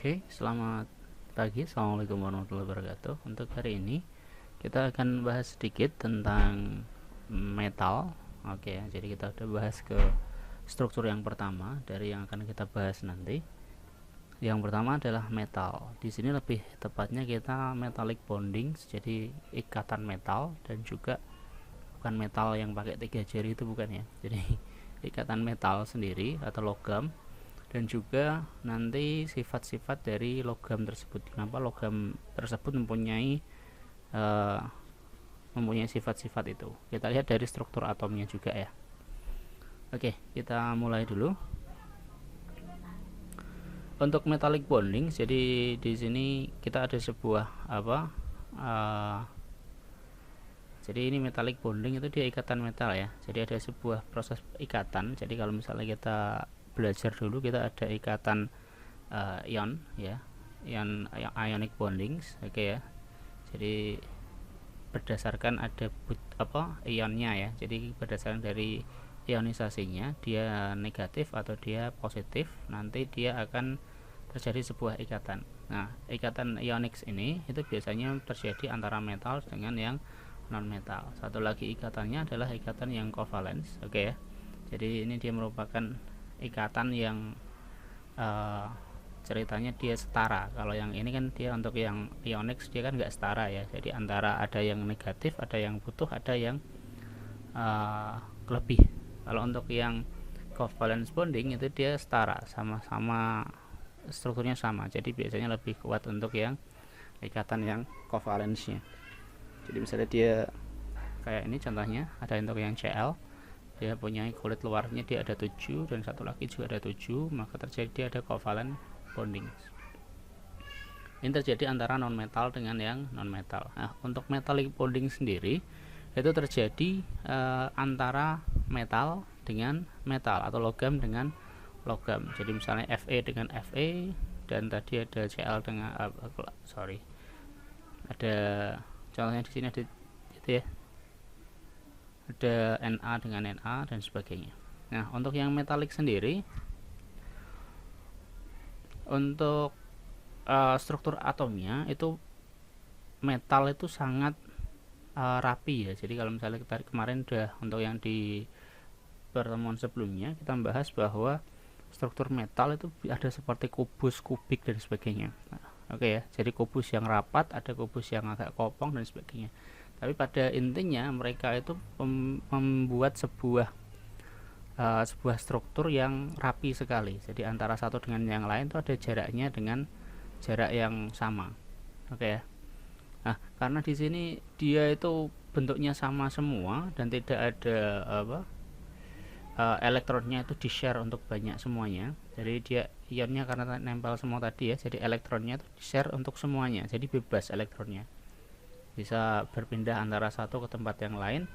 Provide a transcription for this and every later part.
Oke, selamat pagi. Assalamualaikum warahmatullahi wabarakatuh. Untuk hari ini kita akan bahas sedikit tentang metal. Oke ya, jadi kita udah bahas ke struktur yang pertama dari yang akan kita bahas nanti. Yang pertama adalah metal. Di sini lebih tepatnya kita metallic bonding, jadi ikatan metal, dan juga bukan metal yang pakai 3 jari itu, bukan ya. Jadi ikatan metal sendiri atau logam, dan juga nanti sifat-sifat dari logam tersebut. Kenapa logam tersebut mempunyai sifat-sifat itu? Kita lihat dari struktur atomnya juga ya. Oke, kita mulai dulu. Untuk metallic bonding, jadi di sini kita ada sebuah jadi ini metallic bonding itu dia ikatan metal ya. Jadi ada sebuah proses ikatan. Jadi kalau misalnya kita belajar dulu, kita ada ikatan ion ya, ionic bondings. Oke ya. Jadi berdasarkan ada ionnya ya. Jadi berdasarkan dari ionisasinya, dia negatif atau dia positif, nanti dia akan terjadi sebuah ikatan. Nah, ikatan ionics ini itu biasanya terjadi antara metal dengan yang non metal. Satu lagi ikatannya adalah ikatan yang covalence. Oke ya. Jadi ini dia merupakan ikatan yang ceritanya dia setara. Kalau yang ini kan dia untuk yang ionics dia kan nggak setara ya. Jadi antara ada yang negatif, ada yang butuh, ada yang lebih. Kalau untuk yang covalence bonding itu dia setara, sama-sama strukturnya sama. Jadi biasanya lebih kuat untuk yang ikatan yang covalence-nya. Jadi misalnya dia kayak ini contohnya, ada untuk yang Cl, dia punya kulit luarnya dia ada 7 dan satu lagi juga ada 7, maka terjadi dia ada covalent bonding. Ini terjadi antara non metal dengan yang non metal. Nah, untuk metallic bonding sendiri itu terjadi antara metal dengan metal atau logam dengan logam. Jadi misalnya Fe dengan Fe, dan tadi ada Cl dengan ada contohnya di sini ada itu ya, ada Na dengan Na dan sebagainya. Nah, untuk yang metalik sendiri, untuk struktur atomnya itu metal itu sangat rapi ya. Jadi kalau misalnya kita kemarin udah untuk yang di pertemuan sebelumnya kita membahas bahwa struktur metal itu ada seperti kubus, kubik dan sebagainya. Oke ya, jadi kubus yang rapat, ada kubus yang agak kopong dan sebagainya. Tapi pada intinya mereka itu membuat sebuah struktur yang rapi sekali. Jadi antara satu dengan yang lain itu ada jaraknya dengan jarak yang sama. Oke ya. Nah, karena di sini dia itu bentuknya sama semua dan tidak ada elektronnya itu di share untuk banyak semuanya. Jadi dia ionnya karena nempel semua tadi ya, jadi elektronnya itu di share untuk semuanya. Jadi bebas elektronnya, bisa berpindah antara satu ke tempat yang lain,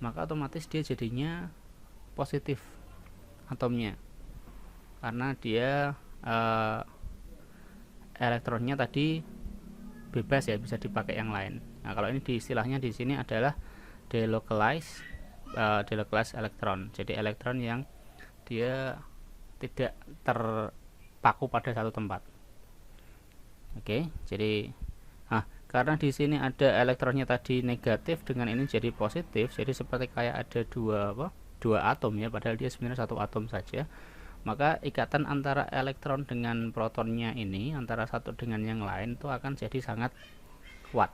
maka otomatis dia jadinya positif atomnya karena dia elektronnya tadi bebas ya, bisa dipakai yang lain. Nah, kalau ini istilahnya di sini adalah delocalized elektron. Jadi elektron yang dia tidak terpaku pada satu tempat. Oke, jadi karena di sini ada elektronnya tadi negatif dengan ini jadi positif, jadi seperti kayak ada dua atom ya, padahal dia sebenarnya satu atom saja. Maka ikatan antara elektron dengan protonnya ini, antara satu dengan yang lain itu akan jadi sangat kuat.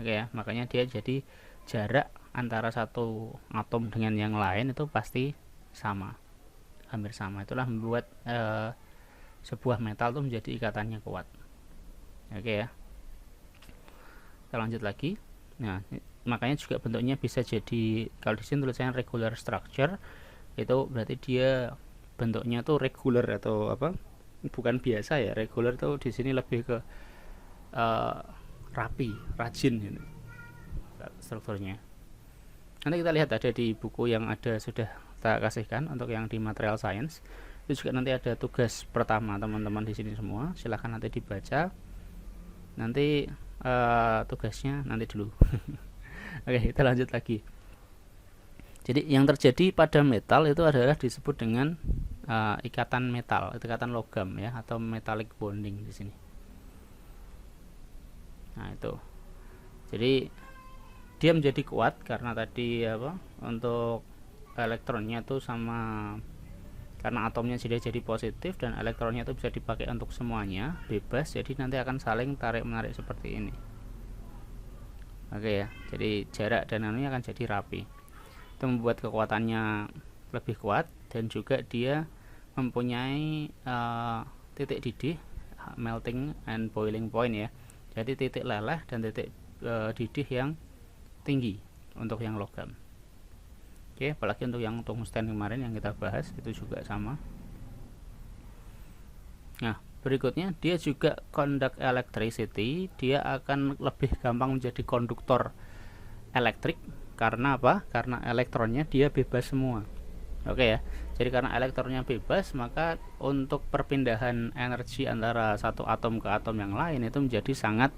Oke ya, makanya dia jadi jarak antara satu atom dengan yang lain itu pasti sama, hampir sama. Itulah membuat sebuah metal itu menjadi ikatannya kuat. Oke ya, kita lanjut lagi. Nah, makanya juga bentuknya bisa jadi, kalau di sini tulisannya regular structure, itu berarti dia bentuknya tuh regular atau bukan biasa ya. Regular tuh di sini lebih ke rapi, rajin gitu strukturnya. Nanti kita lihat ada di buku yang ada sudah kita kasihkan untuk yang di material science. Itu juga nanti ada tugas pertama teman-teman di sini semua. Silahkan nanti dibaca. Nanti tugasnya nanti dulu. Oke, kita lanjut lagi. Jadi yang terjadi pada metal itu adalah disebut dengan ikatan metal, ikatan logam ya, atau metallic bonding di sini. Nah itu, jadi dia menjadi kuat karena tadi untuk elektronnya tuh sama, karena atomnya jadi positif dan elektronnya itu bisa dipakai untuk semuanya bebas, jadi nanti akan saling tarik menarik seperti ini. Oke ya, jadi jarak dan anunya akan jadi rapi. Itu membuat kekuatannya lebih kuat, dan juga dia mempunyai titik didih, melting and boiling point ya. Jadi titik leleh dan titik didih yang tinggi untuk yang logam. Oke, apalagi untuk yang tungsten kemarin yang kita bahas itu juga sama. Nah, berikutnya dia juga conduct electricity, dia akan lebih gampang menjadi konduktor elektrik. Karena apa? Karena elektronnya dia bebas semua. Oke ya, jadi karena elektronnya bebas, maka untuk perpindahan energi antara satu atom ke atom yang lain itu menjadi sangat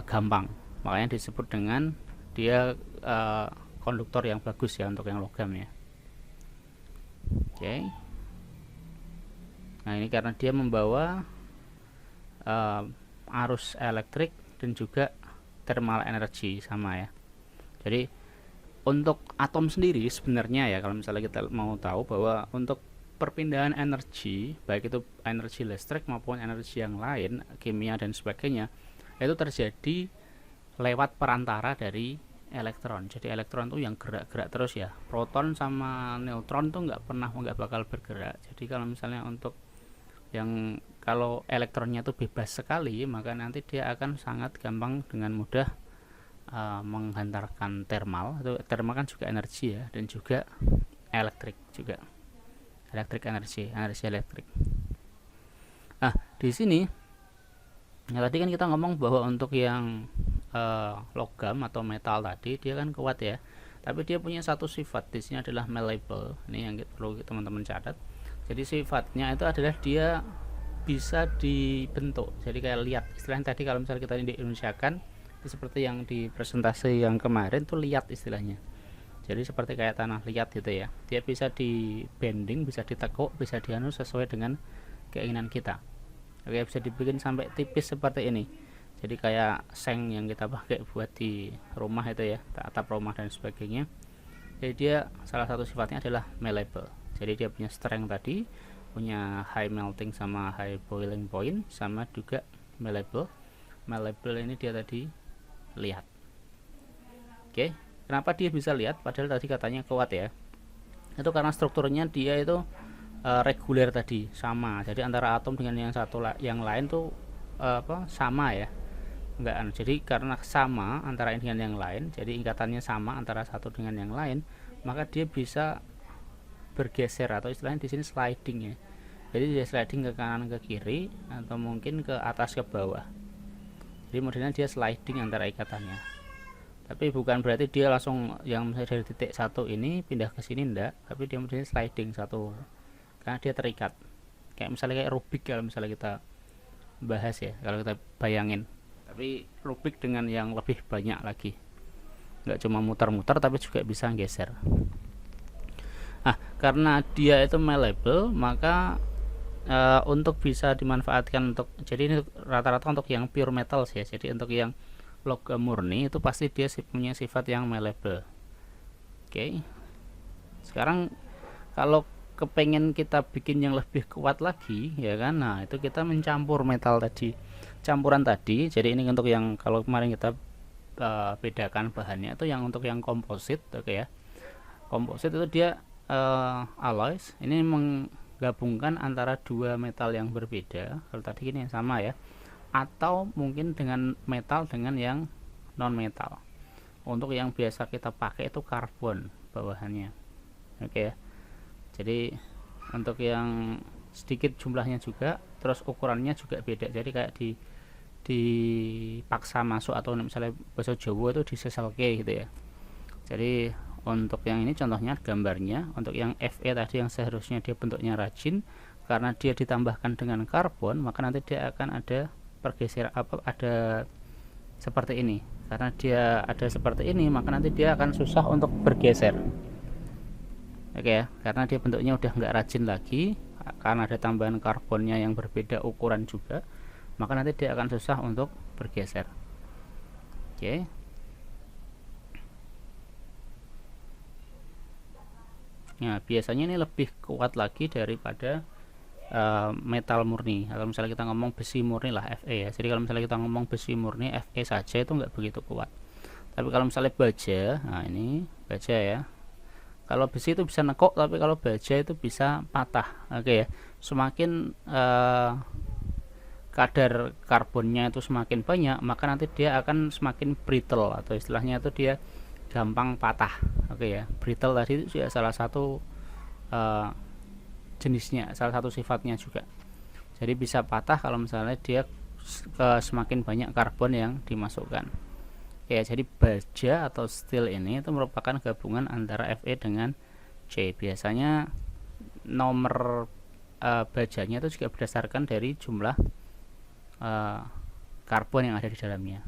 gampang. Makanya disebut dengan dia konduktor yang bagus ya untuk yang logam ya. Oke. Nah ini karena dia membawa arus elektrik dan juga thermal energy sama ya. Jadi untuk atom sendiri sebenarnya ya, kalau misalnya kita mau tahu bahwa untuk perpindahan energi, baik itu energi listrik maupun energi yang lain, kimia dan sebagainya, itu terjadi lewat perantara dari elektron. Jadi elektron itu yang gerak-gerak terus ya. Proton sama neutron tuh nggak bakal bergerak. Jadi kalau misalnya untuk yang kalau elektronnya itu bebas sekali, maka nanti dia akan sangat gampang dengan mudah menghantarkan thermal. Itu thermal kan juga energi ya, dan juga elektrik juga. Elektrik energi elektrik. Nah, di sini ya tadi kan kita ngomong bahwa untuk yang logam atau metal tadi dia kan kuat ya, tapi dia punya satu sifat di sini adalah malleable. Ini yang perlu teman-teman catat. Jadi sifatnya itu adalah dia bisa dibentuk. Jadi kayak liat, istilahnya tadi kalau misalnya kita di Indonesia kan itu seperti yang di presentasi yang kemarin tuh liat istilahnya. Jadi seperti kayak tanah liat gitu ya. Dia bisa di bending, bisa ditekuk, bisa dianu sesuai dengan keinginan kita. Oke, bisa dibikin sampai tipis seperti ini. Jadi kayak seng yang kita pakai buat di rumah itu ya, atap rumah dan sebagainya. Jadi dia salah satu sifatnya adalah malleable. Jadi dia punya strength tadi, punya high melting sama high boiling point, sama juga malleable. Malleable ini dia tadi lihat. Oke, kenapa dia bisa lihat padahal tadi katanya kuat ya? Itu karena strukturnya dia itu reguler tadi, sama. Jadi antara atom dengan yang satu yang lain tuh sama ya. Enggak, jadi karena sama antara ini dengan yang lain, jadi ikatannya sama antara satu dengan yang lain, maka dia bisa bergeser atau istilahnya di sini sliding ya. Jadi dia sliding ke kanan ke kiri atau mungkin ke atas ke bawah. Jadi modelnya dia sliding antara ikatannya. Tapi bukan berarti dia langsung yang misalnya dari titik satu ini pindah ke sini enggak, tapi dia modelnya sliding satu. Karena dia terikat. Kayak misalnya kayak Rubik kalau misalnya kita bahas ya, kalau kita bayangin. Tapi Rubik dengan yang lebih banyak lagi. Enggak cuma muter-muter tapi juga bisa geser. Nah, karena dia itu malleable, maka untuk bisa dimanfaatkan untuk, jadi ini rata-rata untuk yang pure metals ya. Jadi untuk yang logam murni itu pasti dia punya sifat yang malleable. Oke. Sekarang kalau kepengen kita bikin yang lebih kuat lagi ya kan, nah itu kita mencampur metal tadi, campuran tadi. Jadi ini untuk yang kalau kemarin kita bedakan bahannya itu yang untuk yang komposit. Oke ya, komposit itu dia alloys, ini menggabungkan antara dua metal yang berbeda. Kalau tadi ini yang sama ya, atau mungkin dengan metal dengan yang non metal. Untuk yang biasa kita pakai itu karbon bawahannya. Oke ya, jadi untuk yang sedikit jumlahnya juga, terus ukurannya juga beda. Jadi kayak dipaksa masuk, atau misalnya bahasa Jawa itu diseselke gitu ya. Jadi untuk yang ini contohnya gambarnya, untuk yang Fe tadi yang seharusnya dia bentuknya rajin, karena dia ditambahkan dengan karbon, maka nanti dia akan ada pergeseran, ada seperti ini. Karena dia ada seperti ini, maka nanti dia akan susah untuk bergeser. Oke ya, karena dia bentuknya udah nggak rajin lagi, karena ada tambahan karbonnya yang berbeda ukuran juga, maka nanti dia akan susah untuk bergeser. Oke. Nah, biasanya ini lebih kuat lagi daripada metal murni. Kalau misalnya kita ngomong besi murni lah, Fe ya. Jadi kalau misalnya kita ngomong besi murni, Fe saja itu nggak begitu kuat. Tapi kalau misalnya baja, nah ini baja ya. Kalau besi itu bisa nekuk, tapi kalau baja itu bisa patah. Oke ya. Semakin kadar karbonnya itu semakin banyak, maka nanti dia akan semakin brittle, atau istilahnya itu dia gampang patah. Oke ya. Brittle tadi itu juga salah satu jenisnya, salah satu sifatnya juga. Jadi bisa patah kalau misalnya dia semakin banyak karbon yang dimasukkan. Ya, jadi baja atau steel ini itu merupakan gabungan antara Fe dengan C. Biasanya nomor bajanya itu juga berdasarkan dari jumlah karbon yang ada di dalamnya.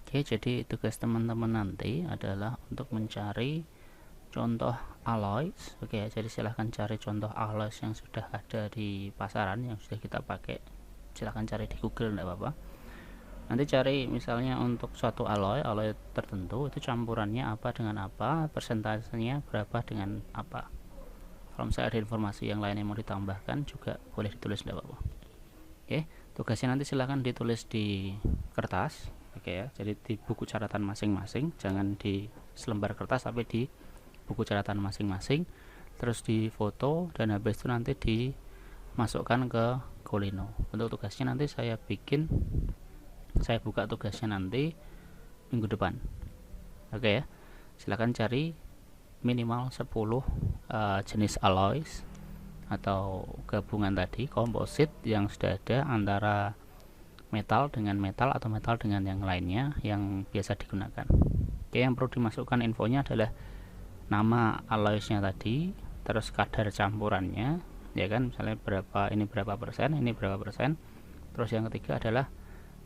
Oke, jadi tugas teman-teman nanti adalah untuk mencari contoh alloys. Oke, jadi silahkan cari contoh alloys yang sudah ada di pasaran, yang sudah kita pakai. Silahkan cari di Google, enggak apa-apa. Nanti cari misalnya untuk suatu alloy tertentu, itu campurannya apa dengan apa, persentasenya berapa dengan apa. Kalau misalnya ada informasi yang lain yang mau ditambahkan juga boleh ditulis, enggak apa-apa. Oke, tugasnya nanti silahkan ditulis di kertas. Oke ya, jadi di buku catatan masing-masing, jangan di selembar kertas tapi di buku catatan masing-masing, terus di foto, dan habis itu nanti dimasukkan ke Kolino. Untuk tugasnya nanti saya buka tugasnya nanti minggu depan. Oke ya, silahkan cari minimal 10 jenis alloys atau gabungan tadi, komposit yang sudah ada antara metal dengan metal atau metal dengan yang lainnya yang biasa digunakan. Oke, yang perlu dimasukkan infonya adalah nama alloysnya tadi, terus kadar campurannya, ya kan, misalnya berapa, ini berapa persen, ini berapa persen. Terus yang ketiga adalah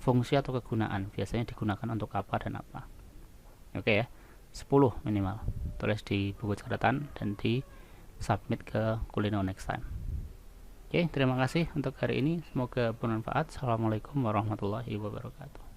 fungsi atau kegunaan, biasanya digunakan untuk apa dan apa. Oke ya, 10 minimal, tulis di buku catatan dan di submit ke Kolino next time. Oke, terima kasih untuk hari ini, semoga bermanfaat. Assalamualaikum warahmatullahi wabarakatuh.